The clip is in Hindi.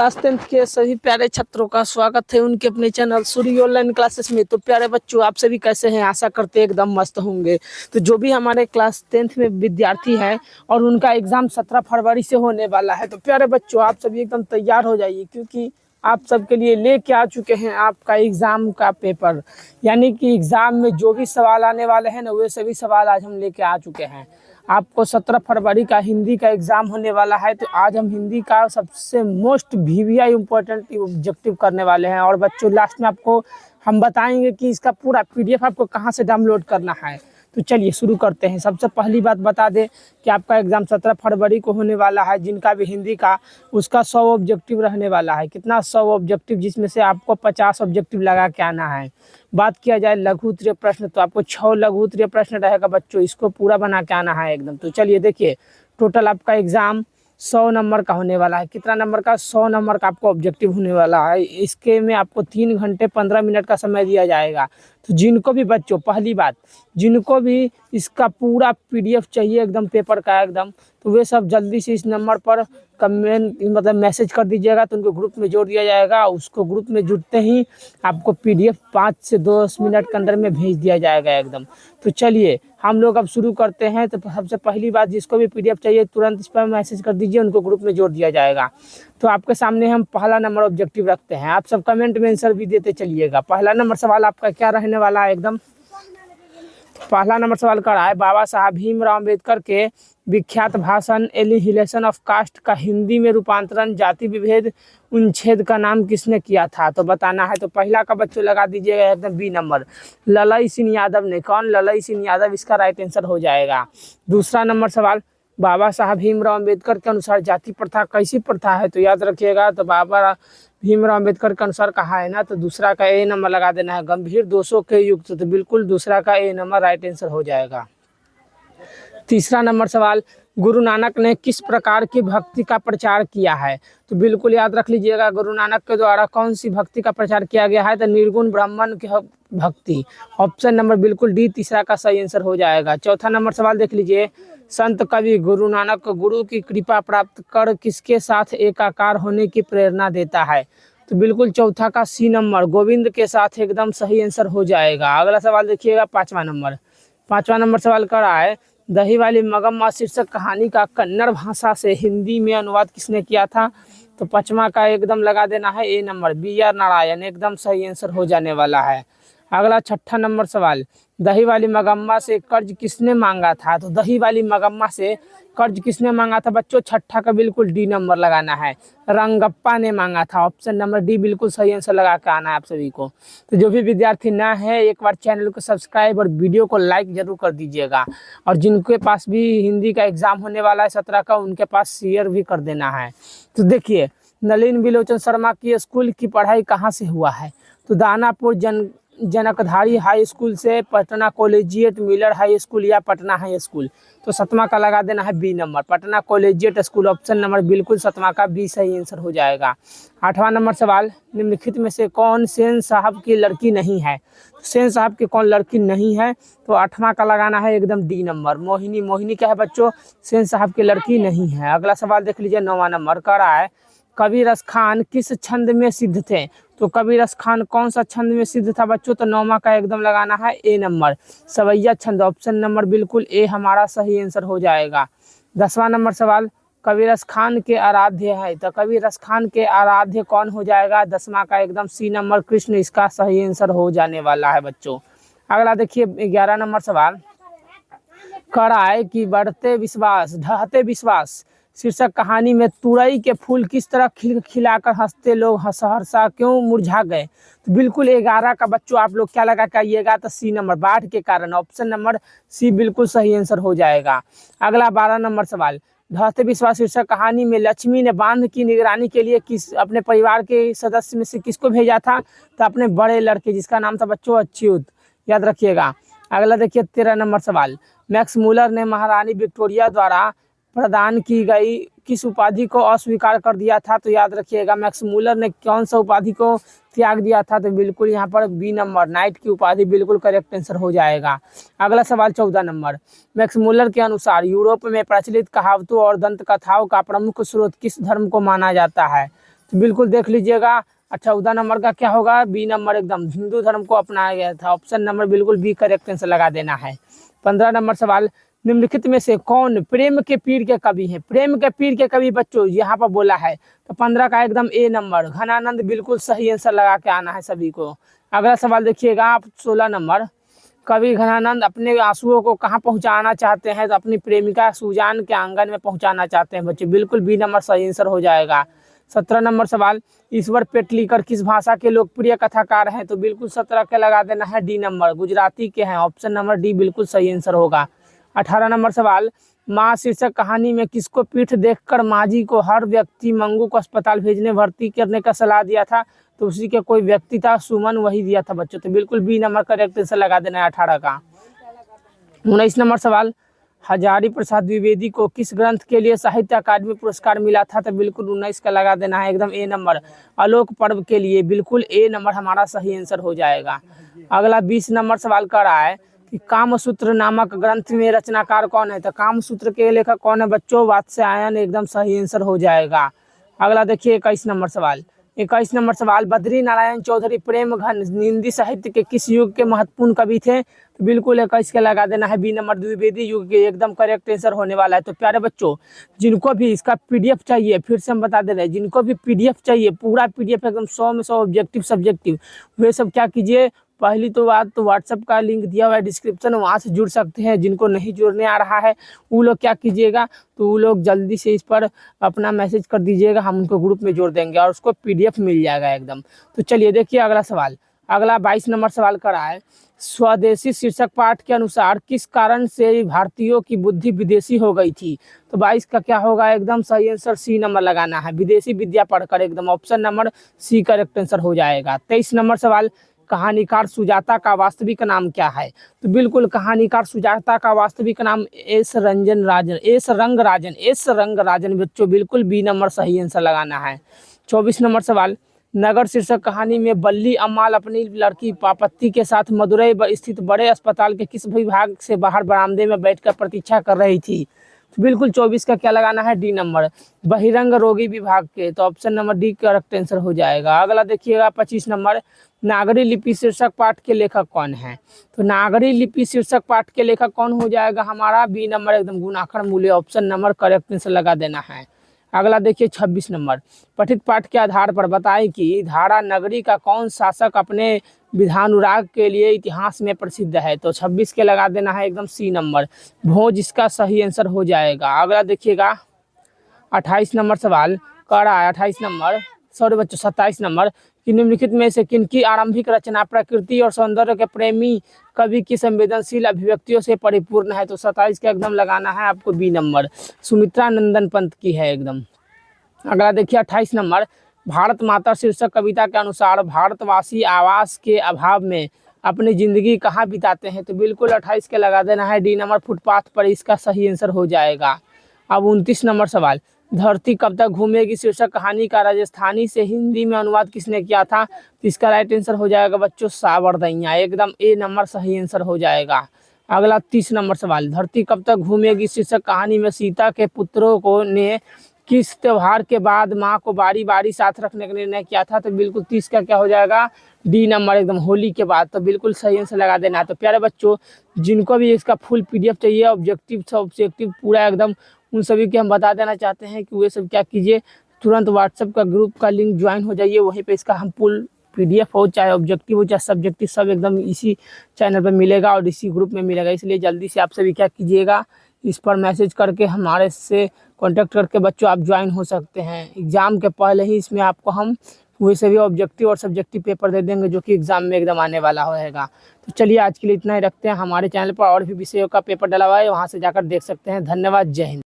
क्लास 10th के सभी प्यारे छात्रों का स्वागत है उनके अपने चैनल सूर्य ऑनलाइन क्लासेस में। तो प्यारे बच्चों, आप सभी कैसे हैं? आशा करते हैं एकदम मस्त होंगे। तो जो भी हमारे क्लास 10th में विद्यार्थी हैं और उनका एग्जाम 17 फरवरी से होने वाला है, तो प्यारे बच्चों आप सभी एकदम तैयार हो जाइए, क्योंकि आप सबके लिए लेके आ चुके हैं आपका एग्ज़ाम का पेपर। यानी कि एग्ज़ाम में जो भी सवाल आने वाले हैं ना, वे सभी सवाल आज हम लेके आ चुके हैं। आपको 17 फरवरी का हिंदी का एग्ज़ाम होने वाला है, तो आज हम हिंदी का सबसे मोस्ट वीवीआई इम्पोर्टेंट ऑब्जेक्टिव करने वाले हैं। और बच्चों, लास्ट में आपको हम बताएंगे कि इसका पूरा पीडीएफ आपको कहाँ से डाउनलोड करना है। तो चलिए शुरू करते हैं। सबसे पहली बात बता दें कि आपका एग्ज़ाम 17 फरवरी को होने वाला है। जिनका भी हिंदी का, उसका 100 ऑब्जेक्टिव रहने वाला है। कितना? 100 ऑब्जेक्टिव, जिसमें से आपको 50 ऑब्जेक्टिव लगा के आना है। बात किया जाए लघु उत्तरीय प्रश्न, तो आपको 6 लघु उत्तरीय प्रश्न रहेगा बच्चों, इसको पूरा बना के आना है एकदम। तो चलिए देखिए, टोटल आपका एग्ज़ाम 100 नंबर का होने वाला है। कितना नंबर का? 100 नंबर का आपको ऑब्जेक्टिव होने वाला है। इसके में आपको 3 घंटे 15 मिनट का समय दिया जाएगा। तो जिनको भी बच्चों, पहली बात, जिनको भी इसका पूरा पीडीएफ चाहिए एकदम पेपर का एकदम, तो वे सब जल्दी से इस नंबर पर कमेंट मतलब मैसेज कर दीजिएगा, तो उनको ग्रुप में जोड़ दिया जाएगा। उसको ग्रुप में जुड़ते ही आपको पीडीएफ 5 से 10 मिनट के अंदर में भेज दिया जाएगा एकदम। तो चलिए हम लोग अब शुरू करते हैं। तो सबसे पहली बात, जिसको भी पीडीएफ चाहिए तुरंत इस पर मैसेज कर दीजिए, उनको ग्रुप में जोड़ दिया जाएगा। तो आपके सामने हम पहला नंबर ऑब्जेक्टिव रखते हैं। आप सब कमेंट में आंसर भी देते चलिएगा। पहला नंबर सवाल आपका क्या रहने वाला है एकदम? पहला नंबर सवाल कर रहा है, बाबा साहब भीमराव अम्बेडकर के विख्यात भाषण एनिहिलेशन ऑफ कास्ट का हिंदी में रूपांतरण जाति विभेद उच्छेद का नाम किसने किया था? तो बताना है। तो पहला का बच्चों लगा दीजिएगा एकदम बी नंबर, ललई सिंह यादव ने। कौन? ललई सिंह यादव इसका राइट आंसर हो जाएगा। दूसरा नंबर सवाल, बाबा साहब भीमराव अम्बेडकर के अनुसार जाति प्रथा कैसी प्रथा है? तो याद रखिएगा, तो बाबा भीमराव अम्बेडकर के अनुसार कहा है ना, तो दूसरा का ए नंबर लगा देना है, गंभीर दोषों के युक्त। तो बिल्कुल दूसरा का ए नंबर राइट आंसर हो जाएगा। तीसरा नंबर सवाल, गुरु नानक ने किस प्रकार की भक्ति का प्रचार किया है? तो बिल्कुल याद रख लीजिएगा, गुरु नानक के द्वारा कौन सी भक्ति का प्रचार किया गया है? तो निर्गुण ब्राह्मण की भक्ति। ऑप्शन नंबर बिल्कुल डी तीसरा का सही आंसर हो जाएगा। चौथा नंबर सवाल देख लीजिए, संत कवि गुरु नानक को गुरु की कृपा प्राप्त कर किसके साथ एकाकार होने की प्रेरणा देता है? तो बिल्कुल चौथा का सी नंबर, गोविंद के साथ एकदम सही आंसर हो जाएगा। अगला सवाल देखिएगा, पांचवा नंबर सवाल कर रहा है, दही वाली मगम्मा शीर्षक कहानी का कन्नड़ भाषा से हिंदी में अनुवाद किसने किया था? तो पांचवा का एकदम लगा देना है ए नंबर, बी आर नारायण, एकदम सही आंसर हो जाने वाला है। अगला छठा नंबर सवाल, दही वाली मगम्मा से कर्ज किसने मांगा था? तो दही वाली मगम्मा से कर्ज किसने मांगा था बच्चों? छठा का बिल्कुल डी नंबर लगाना है, रंगप्पा ने मांगा था। ऑप्शन नंबर डी बिल्कुल सही आंसर लगा के आना है आप सभी को। तो जो भी विद्यार्थी ना है, एक बार चैनल को सब्सक्राइब और वीडियो को लाइक जरूर कर दीजिएगा। और जिनके पास भी हिंदी का एग्जाम होने वाला है 17 का, उनके पास शेयर भी कर देना है। तो देखिए, नलिन बिलोचन शर्मा की स्कूल की पढ़ाई कहाँ से हुआ है? तो दानापुर जनकधारी हाई स्कूल से, Patna collegiate Miller high school, या पटना हाई स्कूल। तो सतमा का लगा देना है B number, Patna collegiate school. Option number बिल्कुल सतमा का बी सही आंसर हो जाएगा। आठवां नंबर सवाल, निम्नलिखित में से कौन सेन साहब की लड़की नहीं है? सेन साहब की कौन लड़की नहीं है? तो आठवां का लगाना है एकदम डी नंबर, मोहिनी। मोहिनी क्या है बच्चों? सेन साहब की लड़की नहीं है। अगला सवाल देख लीजिए, 9वां नंबर का रहा है, कबीर खान किस छंद में सिद्ध थे? तो कबीर खान कौन सा छंद में सिद्ध था बच्चों? तो 9वां का एकदम लगाना है ए नंबर, सवैया छंद। ऑप्शन नंबर बिल्कुल ए हमारा सही आंसर हो जाएगा। 10वां नंबर सवाल, कबीर खान के आराध्य है। तो कबीर खान के आराध्य कौन हो जाएगा? 10वां का एकदम सी नंबर, कृष्ण इसका सही आंसर हो जाने वाला है बच्चों। अगला देखिए, 11 नंबर सवाल करा है कि बढ़ते विश्वास ढहते विश्वास शीर्षक कहानी में तुरई के फूल किस तरह खिलाकर हंसते लोग सहरसा क्यों मुरझा गए? तो बिल्कुल 11 का बच्चों आप लोग क्या लगा के आइएगा? तो सी नंबर, बाढ़ के कारण। ऑप्शन नंबर सी बिल्कुल सही आंसर हो जाएगा। अगला 12 नंबर सवाल, ढहते विश्वास शीर्षक कहानी में लक्ष्मी ने बांध की निगरानी के लिए किस अपने परिवार के सदस्य में से किसको भेजा था? तो अपने बड़े लड़के, जिसका नाम था बच्चों अच्युत, याद रखिएगा। अगला देखिए, 13 नंबर सवाल, मैक्स मुलर ने महारानी विक्टोरिया द्वारा प्रदान की गई किस उपाधि को अस्वीकार कर दिया था? तो याद रखिएगा, मैक्स मुलर ने कौन सा उपाधि को त्याग दिया था? तो बिल्कुल यहाँ पर बी नंबर, नाइट की उपाधि, बिल्कुल करेक्ट आंसर हो जाएगा। अगला सवाल 14 नंबर, मैक्स मुलर के अनुसार यूरोप में प्रचलित कहावतों और दंत कथाओं का प्रमुख स्रोत किस धर्म को माना जाता है? तो बिल्कुल देख लीजिएगा। 14 नंबर का क्या होगा, बी नंबर एकदम हिंदू धर्म को अपनाया गया था। ऑप्शन नंबर बिल्कुल बी करेक्ट आंसर लगा देना है। 15 नंबर सवाल, निम्नलिखित में से कौन प्रेम के पीर के कवि हैं? प्रेम के पीर के कवि बच्चों यहाँ पर बोला है, तो 15 का एकदम ए नंबर घनानंद बिल्कुल सही आंसर लगा के आना है सभी को। अगला सवाल देखिएगा आप 16 नंबर, कवि घनानंद अपने आंसुओं को कहाँ पहुँचाना चाहते हैं? तो अपनी प्रेमिका सुजान के आंगन में पहुँचाना चाहते हैं बच्चे, बिल्कुल बी नंबर सही आंसर हो जाएगा। 17 नंबर सवाल, ईश्वर पेटलीकर किस भाषा के लोकप्रिय कथाकार हैं? तो बिल्कुल 17 के लगा देना है डी नंबर, गुजराती के हैं। ऑप्शन नंबर डी बिल्कुल सही आंसर होगा। 18 नंबर सवाल, माँ शीर्षक कहानी में किसको पीठ देखकर माँ को हर व्यक्ति मंगू को अस्पताल भेजने भर्ती करने का सलाह दिया था? तो उसी के कोई व्यक्ति था, सुमन, वही दिया था बच्चों, तो बिल्कुल बी नंबर करेक्ट आंसर लगा देना है 18 का। 19 नंबर सवाल, हजारी प्रसाद द्विवेदी को किस ग्रंथ के लिए साहित्य अकादमी पुरस्कार मिला था? तो बिल्कुल 19 का लगा देना है एकदम ए नंबर, आलोक पर्व के लिए, बिल्कुल ए नंबर हमारा सही आंसर हो जाएगा। अगला 20 नंबर सवाल कर रहा है कि कामसूत्र नामक ग्रंथ में रचनाकार कौन है? तो कामसूत्र के लेखक कौन है बच्चों? वात्स्यायन एकदम सही आंसर हो जाएगा। अगला देखिए 21 नंबर सवाल, 21 नंबर सवाल, बद्री नारायण चौधरी प्रेम घन हिंदी साहित्य के किस युग के महत्वपूर्ण कवि थे? तो बिल्कुल 21 के लगा देना है बी नंबर, द्विवेदी युग के एकदम करेक्ट आंसर होने वाला है। तो प्यारे बच्चों, जिनको भी इसका पीडीएफ चाहिए, फिर से हम बता दे रहे हैं, जिनको भी पीडीएफ चाहिए, पूरा पीडीएफ एकदम 100 में 100 ऑब्जेक्टिव सब्जेक्टिव, वे सब क्या कीजिए, पहली तो बात तो व्हाट्सएप का लिंक दिया हुआ है डिस्क्रिप्शन, वहाँ से जुड़ सकते हैं। जिनको नहीं जुड़ने आ रहा है वो लोग क्या कीजिएगा, तो वो लोग जल्दी से इस पर अपना मैसेज कर दीजिएगा, हम उनको ग्रुप में जोड़ देंगे और उसको पीडीएफ मिल जाएगा एकदम। तो चलिए देखिए अगला सवाल, अगला 22 नंबर सवाल का रहा है, स्वदेशी शीर्षक पाठ के अनुसार किस कारण से भारतीयों की बुद्धि विदेशी हो गई थी? तो 22 का क्या होगा, एकदम सही आंसर सी नंबर लगाना है, विदेशी विद्या पढ़कर, एकदम option number C correct answer हो जाएगा। 23 नंबर सवाल, कहानीकार सुजाता का वास्तविक नाम क्या है? तो बिल्कुल कहानीकार सुजाता का वास्तविक नाम एस रंगराजन बच्चों, बिल्कुल बी नंबर सही आंसर लगाना है। 24 नंबर सवाल, नगर शीर्षक कहानी में बल्ली अम्माल अपनी लड़की पापत्ती के साथ मदुरई स्थित बड़े अस्पताल के किस विभाग से बाहर बरामदे में बैठकर प्रतीक्षा कर रही थी? तो बिल्कुल 24 का क्या लगाना है, डी नंबर, बहिरंग रोगी विभाग के, तो option number D correct answer हो जाएगा। अगला देखिएगा 25 नंबर, नागरी लिपि शीर्षक पाठ के लेखक कौन है? तो नागरी लिपि शीर्षक पाठ के लेखक कौन हो जाएगा हमारा, बी नंबर एकदम गुणाखर मूल्य, ऑप्शन नंबर करेक्ट आंसर लगा देना है। अगला देखिए 26 नंबर, पठित पाठ के आधार पर बताएं कि धारा नगरी का कौन शासक अपने विधानुराग के लिए इतिहास में प्रसिद्ध है? तो 26 के लगा देना है एकदम सी नंबर, भोज इसका सही आंसर हो जाएगा। अगला देखिएगा 28 नंबर सवाल कर रहा है, 28 नंबर सॉरी बच्चों 27 नंबर, कि निम्नलिखित में से किनकी आरंभिक रचना प्रकृति और सौंदर्य के प्रेमी कवि की संवेदनशील अभिव्यक्तियों से परिपूर्ण है? तो 27 का एकदम लगाना है आपको बी नंबर, सुमित्रा नंदन पंत की है एकदम। अगला देखिए 28 नंबर, भारत माता शीर्षक कविता के अनुसार भारतवासी आवास के अभाव में अपनी जिंदगी कहाँ बिताते हैं? तो बिल्कुल 28 के लगा देना है डी नंबर, फुटपाथ पर, इसका सही आंसर हो जाएगा। अब 29 नंबर सवाल, धरती कब तक घूमेगी शीर्षक कहानी का राजस्थानी से हिंदी में अनुवाद किसने किया था? तो इसका राइट आंसर हो जाएगा बच्चों सावरदैया, एकदम ए नंबर सही आंसर हो जाएगा। अगला 30 नंबर सवाल, धरती कब तक घूमेगी शीर्षक कहानी में सीता के पुत्रों को ने किस त्योहार के बाद माँ को बारी बारी साथ रखने का निर्णय किया था? तो बिल्कुल 30 का क्या हो जाएगा, डी नंबर एकदम होली के बाद, तो बिल्कुल सही आंसर लगा देना है। तो प्यारे बच्चों, जिनको भी इसका फुल पीडीएफ चाहिए ऑब्जेक्टिव पूरा एकदम, उन सभी के हम बता देना चाहते हैं कि वे सब क्या कीजिए, तुरंत व्हाट्सएप का ग्रुप का लिंक ज्वाइन हो जाइए, वहीं पे इसका हम फुल पीडीएफ हो चाहे ऑब्जेक्टिव हो चाहे सब्जेक्टिव, सब एकदम इसी चैनल पर मिलेगा और इसी ग्रुप में मिलेगा। इसलिए जल्दी से आप सभी क्या कीजिएगा, इस पर मैसेज करके हमारे से कांटेक्ट करके बच्चों आप ज्वाइन हो सकते हैं। एग्ज़ाम के पहले ही इसमें आपको हम वैसे भी ऑब्जेक्टिव और सब्जेक्टिव पेपर दे देंगे जो कि एग्ज़ाम में एकदम आने वाला होएगा। तो चलिए आज के लिए इतना ही रखते हैं। हमारे चैनल पर और भी विषयों का पेपर डला हुआ है, वहाँ से जाकर देख सकते हैं। धन्यवाद, जय हिंद।